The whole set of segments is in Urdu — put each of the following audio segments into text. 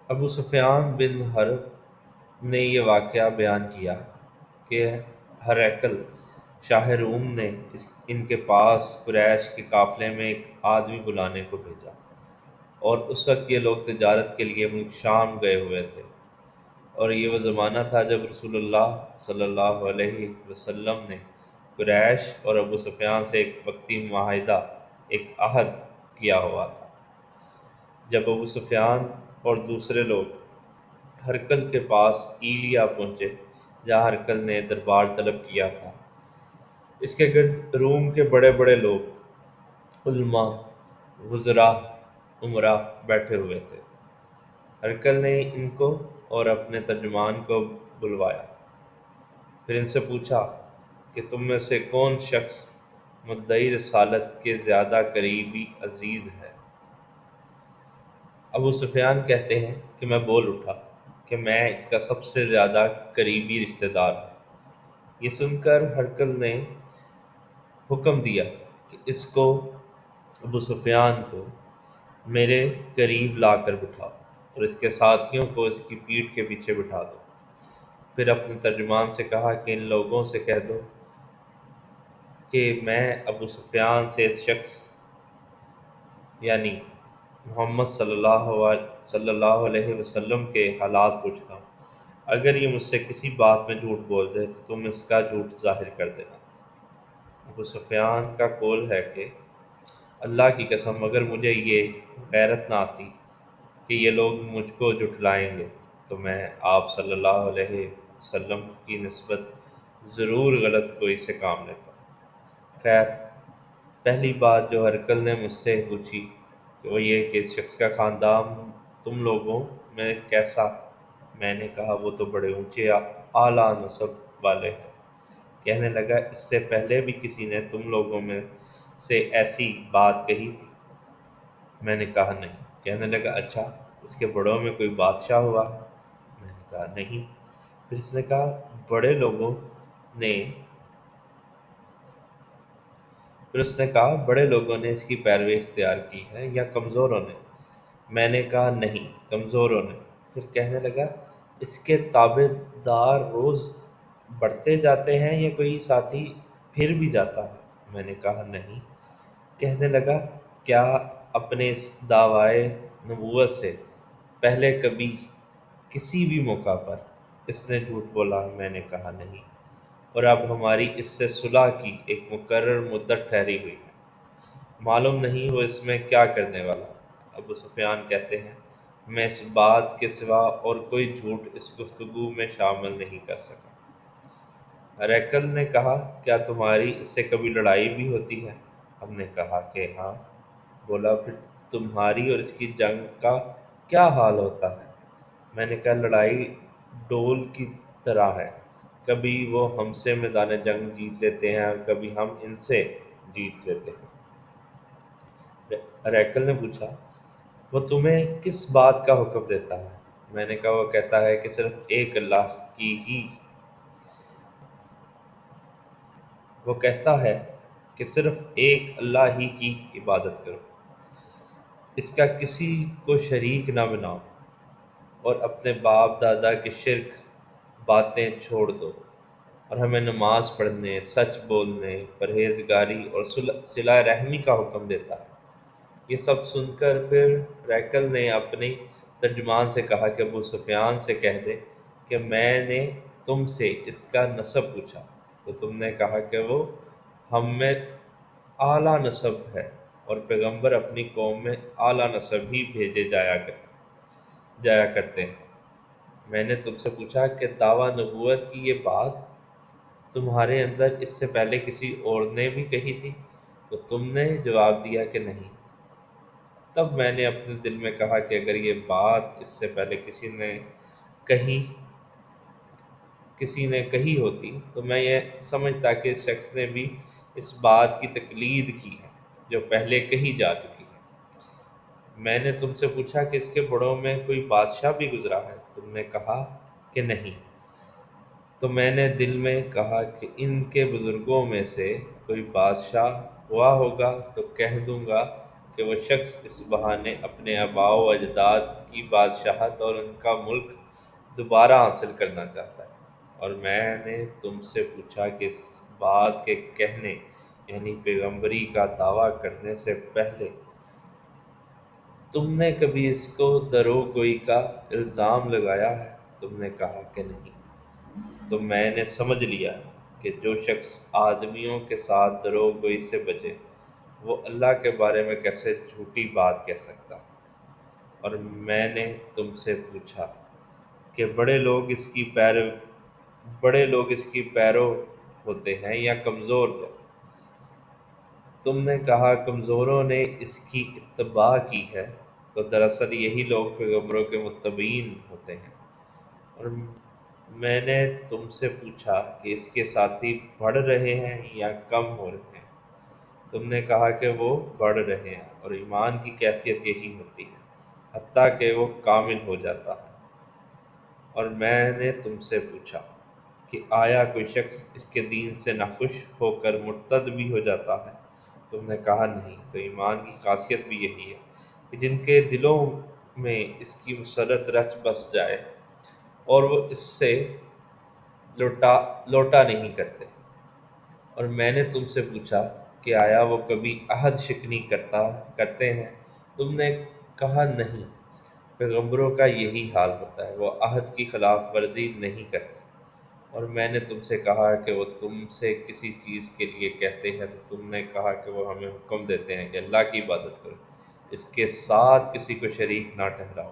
ابو سفیان بن حرب نے یہ واقعہ بیان کیا کہ ہرقل شاہ روم نے ان کے پاس قریش کے قافلے میں ایک آدمی بلانے کو بھیجا، اور اس وقت یہ لوگ تجارت کے لیے ملک شام گئے ہوئے تھے، اور یہ وہ زمانہ تھا جب رسول اللہ صلی اللہ علیہ وسلم نے قریش اور ابو سفیان سے ایک وقتی معاہدہ، ایک عہد کیا ہوا تھا۔ جب ابو سفیان اور دوسرے لوگ ہرقل کے پاس ایلیا پہنچے، جہاں ہرقل نے دربار طلب کیا تھا، اس کے گرد روم کے بڑے بڑے لوگ، علماء، وزراء، امراء بیٹھے ہوئے تھے۔ ہرقل نے ان کو اور اپنے ترجمان کو بلوایا، پھر ان سے پوچھا کہ تم میں سے کون شخص مدعی رسالت کے زیادہ قریبی عزیز ہے؟ ابو سفیان کہتے ہیں کہ میں بول اٹھا کہ میں اس کا سب سے زیادہ قریبی رشتہ دار ہوں۔ یہ سن کر ہرقل نے حکم دیا کہ اس کو، ابو سفیان کو، میرے قریب لا کر بٹھاؤ، اور اس کے ساتھیوں کو اس کی پیٹھ کے پیچھے بٹھا دو۔ پھر اپنے ترجمان سے کہا کہ ان لوگوں سے کہہ دو کہ میں ابو سفیان سے اس شخص، یعنی محمد صلی اللہ علیہ وسلم کے حالات پوچھتا ہوں۔ اگر یہ مجھ سے کسی بات میں جھوٹ بول دے تو تم اس کا جھوٹ ظاہر کر دینا۔ ابو سفیان کا قول ہے کہ اللہ کی قسم، اگر مجھے یہ غیرت نہ آتی کہ یہ لوگ مجھ کو جھٹلائیں گے، تو میں آپ صلی اللہ علیہ وسلم کی نسبت ضرور غلط کوئی سے کام لیتا۔ خیر، پہلی بات جو ہرقل نے مجھ سے پوچھی کہ وہ یہ کہ اس شخص کا خاندان تم لوگوں میں کیسا؟ میں نے کہا وہ تو بڑے اونچے اعلیٰ نسب والے ہیں۔ کہنے لگا اس سے پہلے بھی کسی نے تم لوگوں میں سے ایسی بات کہی تھی؟ میں نے کہا نہیں۔ کہنے لگا اچھا، اس کے بڑوں میں کوئی بادشاہ ہوا؟ میں نے کہا نہیں۔ پھر اس نے کہا نے بڑے لوگوں نے اس کی پیروی اختیار کی ہے یا کمزوروں نے؟ میں نے کہا نہیں، کمزوروں نے۔ پھر کہنے لگا اس کے تابع دار روز بڑھتے جاتے ہیں یا کوئی ساتھی پھر بھی جاتا ہے؟ میں نے کہا نہیں۔ کہنے لگا کیا اپنے اس دعویٰ نبوت سے پہلے کبھی کسی بھی موقع پر اس نے جھوٹ بولا؟ میں نے کہا نہیں، اور اب ہماری اس سے صلح کی ایک مقرر مدت ٹھہری ہوئی ہے، معلوم نہیں وہ اس میں کیا کرنے والا۔ ابو سفیان کہتے ہیں میں اس بات کے سوا اور کوئی جھوٹ اس گفتگو میں شامل نہیں کر سکا۔ ہرقل نے کہا کیا تمہاری اس سے کبھی لڑائی بھی ہوتی ہے؟ ہم نے کہا کہ ہاں۔ بولا پھر تمہاری اور اس کی جنگ کا کیا حال ہوتا ہے؟ میں نے کہا لڑائی ڈول کی طرح ہے، کبھی وہ ہم سے میدان جنگ جیت لیتے ہیں اور کبھی ہم ان سے جیت لیتے ہیں۔ ہرقل نے پوچھا وہ تمہیں کس بات کا حکم دیتا ہے؟ میں نے کہا وہ کہتا ہے کہ صرف ایک اللہ کی ہی وہ کہتا ہے کہ صرف ایک اللہ ہی کی عبادت کرو، اس کا کسی کو شریک نہ بناؤ، اور اپنے باپ دادا کے شرک باتیں چھوڑ دو، اور ہمیں نماز پڑھنے، سچ بولنے، پرہیزگاری اور صلہ رحمی کا حکم دیتا ہے۔ یہ سب سن کر پھر ہرقل نے اپنے ترجمان سے کہا کہ ابو سفیان سے کہہ دے کہ میں نے تم سے اس کا نسب پوچھا تو تم نے کہا کہ وہ ہم میں اعلیٰ نسب ہے، اور پیغمبر اپنی قوم میں اعلیٰ نسب ہی بھیجے جایا کرتے ہیں۔ میں نے تم سے پوچھا کہ دعویٰ نبوت کی یہ بات تمہارے اندر اس سے پہلے کسی اور نے بھی کہی تھی؟ تو تم نے جواب دیا کہ نہیں۔ تب میں نے اپنے دل میں کہا کہ اگر یہ بات اس سے پہلے کہیں کسی نے کہی ہوتی تو میں یہ سمجھتا کہ اس شخص نے بھی اس بات کی تقلید کی ہے جو پہلے کہی جا چکی ہے۔ میں نے تم سے پوچھا کہ اس کے بڑوں میں کوئی بادشاہ بھی گزرا ہے؟ تم نے کہا کہ نہیں۔ تو میں نے دل میں کہا کہ ان کے بزرگوں میں سے کوئی بادشاہ ہوا ہوگا تو کہہ دوں گا کہ وہ شخص اس بہانے اپنے آباء و اجداد کی بادشاہت اور ان کا ملک دوبارہ حاصل کرنا چاہتا ہے۔ اور میں نے تم سے پوچھا کہ اس بات کے کہنے یعنی پیغمبری کا دعویٰ کرنے سے پہلے تم نے کبھی اس کو دروغ گوئی کا الزام لگایا ہے؟ تم نے کہا کہ نہیں۔ تو میں نے سمجھ لیا کہ جو شخص آدمیوں کے ساتھ دروغ گوئی سے بچے وہ اللہ کے بارے میں کیسے جھوٹی بات کہہ سکتا۔ اور میں نے تم سے پوچھا کہ بڑے لوگ اس کی پیرو ہوتے ہیں یا کمزور لوگ؟ تم نے کہا کمزوروں نے اس کی اتباع کی ہے۔ تو دراصل یہی لوگ پیغمبروں کے متبعین ہوتے ہیں۔ اور میں نے تم سے پوچھا کہ اس کے ساتھی بڑھ رہے ہیں یا کم ہو رہے ہیں؟ تم نے کہا کہ وہ بڑھ رہے ہیں، اور ایمان کی کیفیت یہی ہوتی ہے حتیٰ کہ وہ کامل ہو جاتا ہے۔ اور میں نے تم سے پوچھا کہ آیا کوئی شخص اس کے دین سے ناخوش ہو کر مرتد بھی ہو جاتا ہے؟ تم نے کہا نہیں۔ تو ایمان کی خاصیت بھی یہی ہے کہ جن کے دلوں میں اس کی مسرت رچ بس جائے اور وہ اس سے لوٹا نہیں کرتے۔ اور میں نے تم سے پوچھا کہ آیا وہ کبھی عہد شکنی کرتے ہیں؟ تم نے کہا نہیں۔ پیغمبروں کا یہی حال ہوتا ہے، وہ عہد کی خلاف ورزی نہیں کرتے۔ اور میں نے تم سے کہا کہ وہ تم سے کسی چیز کے لیے کہتے ہیں تو تم نے کہا کہ وہ ہمیں حکم دیتے ہیں کہ اللہ کی عبادت کرو، اس کے ساتھ کسی کو شریک نہ ٹھہراؤ،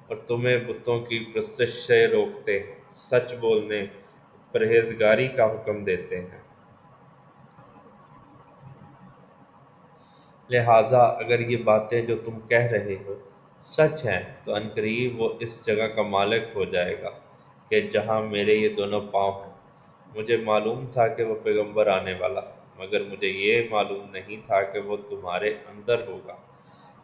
اور تمہیں بتوں کی پرستش سے روکتے ہیں، سچ بولنے پرہیزگاری کا حکم دیتے ہیں۔ لہٰذا اگر یہ باتیں جو تم کہہ رہے ہو سچ ہیں تو عنقریب وہ اس جگہ کا مالک ہو جائے گا کہ جہاں میرے یہ دونوں پاؤں ہیں۔ مجھے معلوم تھا کہ وہ پیغمبر آنے والا ہے، مگر مجھے یہ معلوم نہیں تھا کہ وہ تمہارے اندر ہوگا۔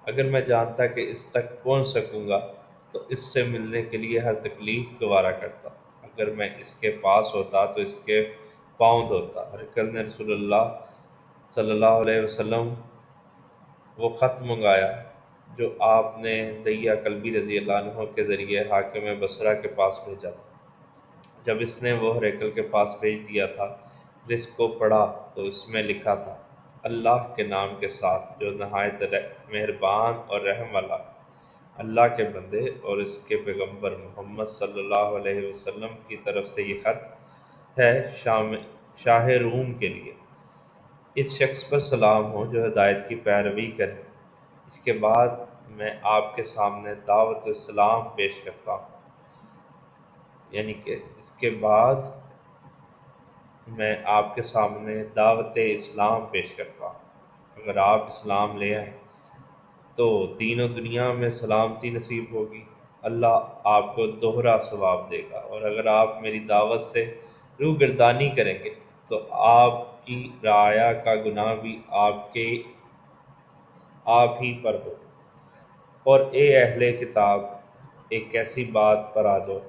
اگر میں جانتا کہ اس تک پہنچ سکوں گا تو اس سے ملنے کے لیے ہر تکلیف گوارا کرتا۔ اگر میں اس کے پاس ہوتا تو اس کے پاؤں دھوتا۔ ہرقل نے رسول اللہ صلی اللہ علیہ وسلم وہ خط منگایا جو آپ نے دہیہ کلبی رضی اللہ عنہ کے ذریعے حاکم بصرہ کے پاس بھیجا تھا۔ جب اس نے وہ ہرقل کے پاس بھیج دیا تھا اور اس کو پڑھا تو اس میں لکھا تھا، اللہ کے نام کے ساتھ جو نہایت مہربان اور رحم والا ہے۔ اللہ کے بندے اور اس کے پیغمبر محمد صلی اللہ علیہ وسلم کی طرف سے یہ خط ہے شاہ روم کے لیے۔ اس شخص پر سلام ہو جو ہدایت کی پیروی کرے۔ اس کے بعد میں آپ کے سامنے دعوت اسلام پیش کرتا ہوں، یعنی کہ اس کے بعد میں آپ کے سامنے دعوت اسلام پیش کرتا ہوں۔ اگر آپ اسلام لے آئیں تو دین و دنیا میں سلامتی نصیب ہوگی، اللہ آپ کو دوہرا ثواب دے گا، اور اگر آپ میری دعوت سے روگردانی کریں گے تو آپ کی رعایا کا گناہ بھی آپ ہی پر ہو۔ اور اے اہل کتاب، ایک ایسی بات پر آ جاؤ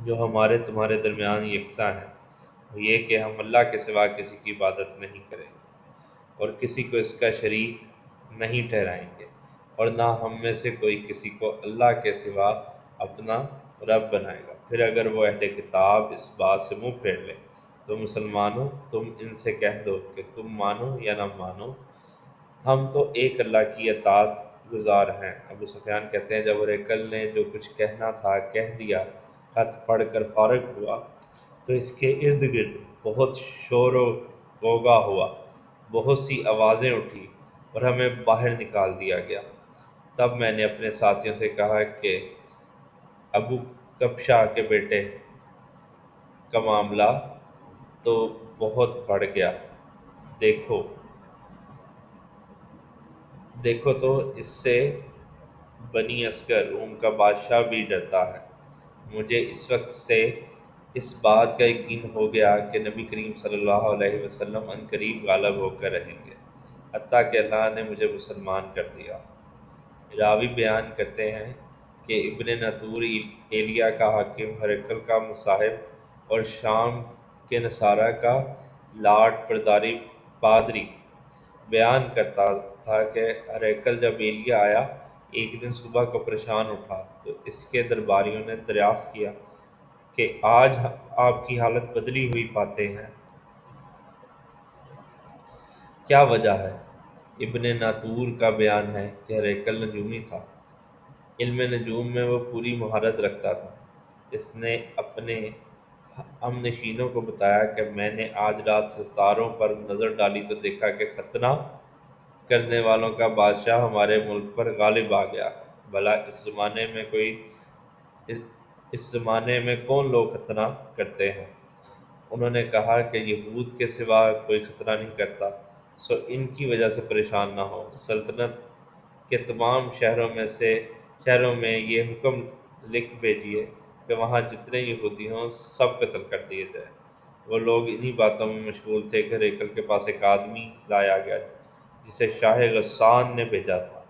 جو ہمارے تمہارے درمیان یکساں ہے، وہ یہ کہ ہم اللہ کے سوا کسی کی عبادت نہیں کریں گے اور کسی کو اس کا شریک نہیں ٹھہرائیں گے، اور نہ ہم میں سے کوئی کسی کو اللہ کے سوا اپنا رب بنائے گا۔ پھر اگر وہ اہل کتاب اس بات سے منہ پھیر لیں تو مسلمانوں تم ان سے کہہ دو کہ تم مانو یا نہ مانو، ہم تو ایک اللہ کی اطاعت گزار ہیں۔ ابو سفیان کہتے ہیں جب ہرقل نے جو کچھ کہنا تھا کہہ دیا، خط پڑھ کر فارغ ہوا تو اس کے ارد گرد بہت شور و غوغا ہوا، بہت سی آوازیں اٹھی اور ہمیں باہر نکال دیا گیا۔ تب میں نے اپنے ساتھیوں سے کہا کہ ابو کبشہ کے بیٹے کا معاملہ تو بہت بڑھ گیا، دیکھو تو اس سے بنی عسکر روم کا بادشاہ بھی ڈرتا ہے۔ مجھے اس وقت سے اس بات کا یقین ہو گیا کہ نبی کریم صلی اللہ علیہ وسلم عنقریب غالب ہو کر رہیں گے، حتیٰ کہ اللہ نے مجھے مسلمان کر دیا۔ راوی بیان کرتے ہیں کہ ابن نطور ایلیا کا حاکم، ہرقل کا مصاحب اور شام کے نصارہ کا لاٹ پادری بیان کرتا تھا کہ ہریکل جب ایلیا آیا ایک دن صبح کو پریشان اٹھا تو اس کے درباریوں نے دریافت کیا کہ آج آپ کی حالت بدلی ہوئی پاتے ہیں، کیا وجہ ہے؟ ابن ناتور کا بیان ہے کہ ہریکل نجومی تھا، علم نجوم میں وہ پوری مہارت رکھتا تھا۔ اس نے اپنے ہم نشینوں کو بتایا کہ میں نے آج رات ستاروں پر نظر ڈالی تو دیکھا کہ ختنہ کرنے والوں کا بادشاہ ہمارے ملک پر غالب آ گیا ہے۔ بھلا اس اس زمانے میں کون لوگ ختنہ کرتے ہیں؟ انہوں نے کہا کہ یہود کے سوا کوئی خطرہ نہیں کرتا، سو ان کی وجہ سے پریشان نہ ہو۔ سلطنت کے تمام شہروں میں یہ حکم لکھ بھیجیے کہ وہاں جتنے یہودی ہوں سب قتل کر دیے جائیں۔ وہ لوگ انہی باتوں میں مشغول تھے کہ ہریکل کے پاس ایک آدمی لایا گیا جسے شاہ غسان نے بھیجا تھا۔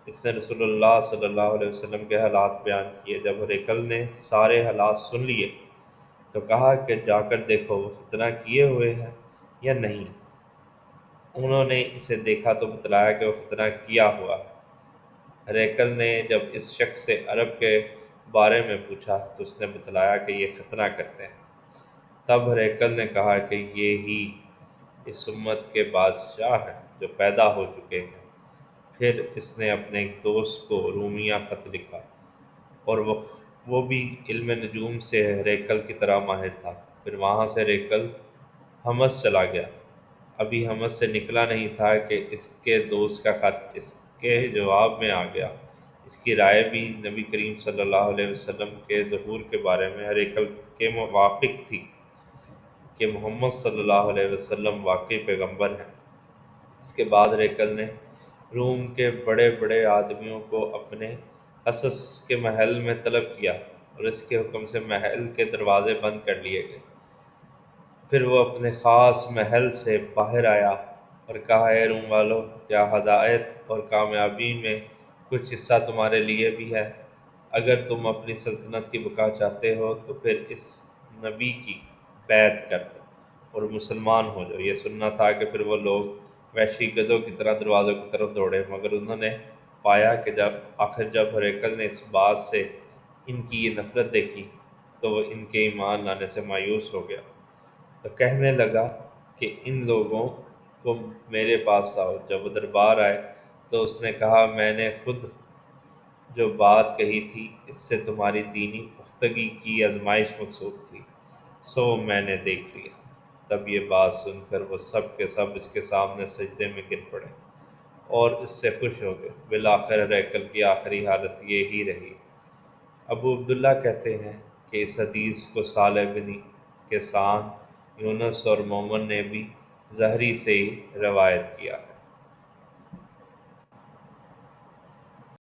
اس نے رسول اللہ صلی اللہ علیہ وسلم کے حالات بیان کیے۔ جب ہریکل نے سارے حالات سن لیے تو کہا کہ جا کر دیکھو وہ ختنہ کیے ہوئے ہیں یا نہیں۔ انہوں نے اسے دیکھا تو بتلایا کہ وہ ختنہ کیا ہوا ہے۔ ہریکل نے جب اس شخص سے عرب کے بارے میں پوچھا تو اس نے بتلایا کہ یہ ختنہ کرتے ہیں۔ تب ہریکل نے کہا کہ یہ ہی اس امت کے بادشاہ ہیں جو پیدا ہو چکے ہیں۔ پھر اس نے اپنے ایک دوست کو رومیہ خط لکھا، اور وہ بھی علم نجوم سے ہریکل کی طرح ماہر تھا۔ پھر وہاں سے ہریکل حمص چلا گیا۔ ابھی حمص سے نکلا نہیں تھا کہ اس کے دوست کا خط اس کے جواب میں آ گیا۔ اس کی رائے بھی نبی کریم صلی اللہ علیہ وسلم کے ظہور کے بارے میں ہریکل کے موافق تھی کہ محمد صلی اللہ علیہ وسلم واقعی پیغمبر ہیں۔ اس کے بعد ہریکل نے روم کے بڑے بڑے آدمیوں کو اپنے حصص کے محل میں طلب کیا اور اس کے حکم سے محل کے دروازے بند کر لیے گئے۔ پھر وہ اپنے خاص محل سے باہر آیا اور کہا، اے روم والو، کیا ہدایت اور کامیابی میں کچھ حصہ تمہارے لیے بھی ہے؟ اگر تم اپنی سلطنت کی بقا چاہتے ہو تو پھر اس نبی کی بیعت کر لو اور مسلمان ہو جاؤ۔ یہ سننا تھا کہ پھر وہ لوگ وحشی گدھوں کی طرح دروازوں کی طرف دوڑے، مگر انہوں نے پایا کہ جب ہریکل نے اس بات سے ان کی یہ نفرت دیکھی تو وہ ان کے ایمان لانے سے مایوس ہو گیا، تو کہنے لگا کہ ان لوگوں کو میرے پاس آؤ۔ جب وہ دربار آئے تو اس نے کہا، میں نے خود جو بات کہی تھی اس سے تمہاری دینی پختگی کی آزمائش مقصود تھی، سو میں نے دیکھ لیا۔ تب یہ بات سن کر وہ سب کے سب اس کے سامنے سجدے میں گر پڑے اور اس سے خوش ہو گئے۔ بالآخر ہریکل کی آخری حالت یہی رہی۔ ابو عبداللہ کہتے ہیں کہ اس حدیث کو صالح بن کیسان، یونس اور مومن نے بھی زہری سے ہی روایت کیا ہے۔